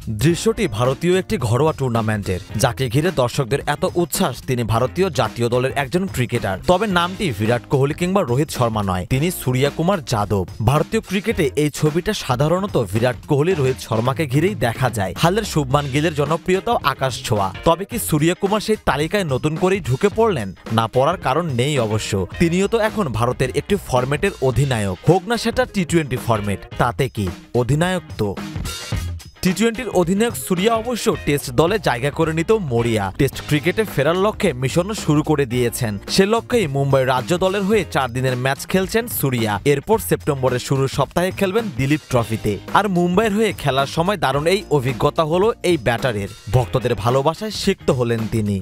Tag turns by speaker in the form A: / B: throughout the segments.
A: দৃশ্যটি ভারতীয় একটি ঘরোয়া টুর্নামেন্টের, যাকে ঘিরে দর্শকদের এত উচ্ছ্বাস। তিনি ভারতীয় জাতীয় দলের একজন ক্রিকেটার, তবে নামটি বিরাট কোহলি কিংবা রোহিত শর্মা নয়, তিনি সূর্যা কুমার যাদব। ভারতীয় ক্রিকেটে এই ছবিটা সাধারণত বিরাট কোহলি, রোহিত শর্মাকে ঘিরেই দেখা যায়। হালের শুভমান গিলের জনপ্রিয়তাও আকাশ ছোঁয়া। তবে কি সূর্যা কুমার সেই তালিকায় নতুন করেই ঢুকে পড়লেন? না পড়ার কারণ নেই অবশ্য। তিনিও তো এখন ভারতের একটি ফরম্যাটের অধিনায়ক, হোক না সেটা টি-20 ফরম্যাট, তাতে কি অধিনায়ক তো। টি-20-র অধিনায়ক সূর্যা অবশ্য টেস্ট দলে জায়গা করে নিতেও মরিয়া। টেস্ট ক্রিকেটে ফেরার লক্ষ্যে মিশনও শুরু করে দিয়েছেন। সে লক্ষ্যেই মুম্বাই রাজ্য দলের হয়ে 4 দিনের ম্যাচ খেলছেন সূর্যা। এরপর সেপ্টেম্বরের শুরুর সপ্তাহে খেলবেন দিলীপ ট্রফিতে। আর মুম্বাইয়ের হয়ে খেলার সময় দারুণ এই অভিজ্ঞতা হলো এই ব্যাটারের। ভক্তদের ভালোবাসায় সিক্ত হলেন তিনি।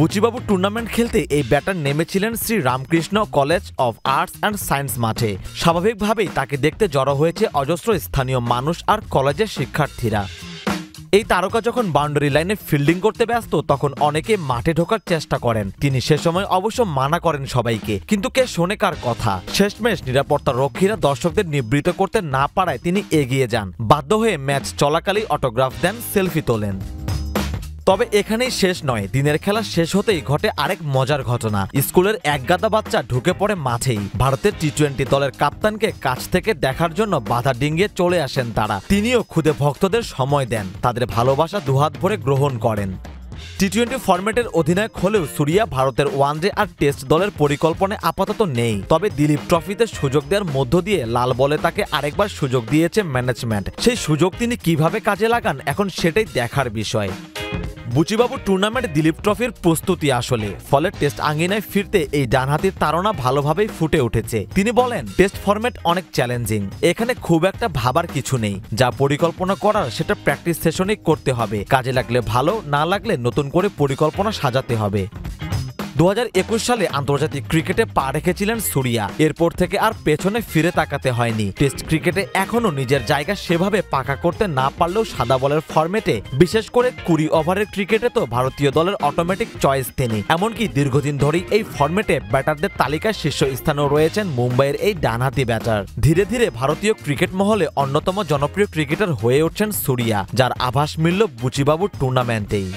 A: বুচিবাবু টুর্নামেন্ট খেলতে এই ব্যাটার নেমেছিলেন Shri Ramakrishna college of arts and science মাঠে। স্বাভাবিকভাবেই তাকে দেখতে জড়ো হয়েছে অজস্র স্থানীয় মানুষ আর কলেজের শিক্ষার্থীরা। এই তারকা যখন বাউন্ডারি লাইনে ফিল্ডিং করতে ব্যস্ত, তখন অনেকে মাঠে ঢোকার চেষ্টা করেন। তিনি সে সময় অবশ্য মানা করেন সবাইকে, কিন্তু কে শোনে কার কথা। শেষমেশ নিরাপত্তা রক্ষীরা দর্শকদের নিবৃত করতে না পারায় তিনি এগিয়ে যান। বাধ্য হয়ে ম্যাচ চলাকালেই অটোগ্রাফ দেন, সেলফি তোলেন। তবে এখানেই শেষ নয়। দিনের খেলা শেষ হতেই ঘটে আরেক মজার ঘটনা। স্কুলের এক গাদা বাচ্চা ঢুকে পড়ে মাঠেই। ভারতের টি-20 দলের কাপ্তানকে কাছ থেকে দেখার জন্য বাধা ডিঙ্গিয়ে চলে আসেন তারা। তিনিও খুদে ভক্তদের সময় দেন, তাদের ভালোবাসা দুহাত ভরে গ্রহণ করেন। টি-20 ফরম্যাটের অধিনায়ক হলেও সূর্যা ভারতের ওয়ানডে আর টেস্ট দলের পরিকল্পনায় আপাতত নেই। তবে দিলীপ ট্রফিতে সুযোগ দেওয়ার মধ্য দিয়ে লাল বলে তাকে আরেকবার সুযোগ দিয়েছে ম্যানেজমেন্ট। সেই সুযোগ তিনি কিভাবে কাজে লাগান, এখন সেটাই দেখার বিষয়। বুচিবাবু টুর্নামেন্ট দিলীপ ট্রফির প্রস্তুতি আসলে, ফলে টেস্ট আঙ্গিনায় ফিরতে এই ডানহাতির তাড়না ভালোভাবেই ফুটে উঠেছে। তিনি বলেন, টেস্ট ফরম্যাট অনেক চ্যালেঞ্জিং, এখানে খুব একটা ভাবার কিছু নেই। যা পরিকল্পনা করার সেটা প্র্যাকটিস সেশনেই করতে হবে। কাজে লাগলে ভালো, না লাগলে নতুন করে পরিকল্পনা সাজাতে হবে। 2021 সালে আন্তর্জাতিক ক্রিকেটে পা রেখেছিলেন সূর্যা। এরপর থেকে আর পেছনে ফিরে তাকাতে হয়নি। টেস্ট ক্রিকেটে এখনও নিজের জায়গা সেভাবে পাকা করতে না পারলেও সাদা বলের ফরম্যাটে, বিশেষ করে 20 ওভারের ক্রিকেটে তো ভারতীয় দলের অটোমেটিক চয়েস তিনি। এমনকি দীর্ঘদিন ধরেই এই ফরম্যাটে ব্যাটারদের তালিকায় শীর্ষ স্থানেও রয়েছেন মুম্বাইয়ের এই ডানহাতি ব্যাটার। ধীরে ধীরে ভারতীয় ক্রিকেট মহলে অন্যতম জনপ্রিয় ক্রিকেটার হয়ে উঠছেন সূর্যা, যার আভাস মিলল বুচিবাবুর টুর্নামেন্টেই।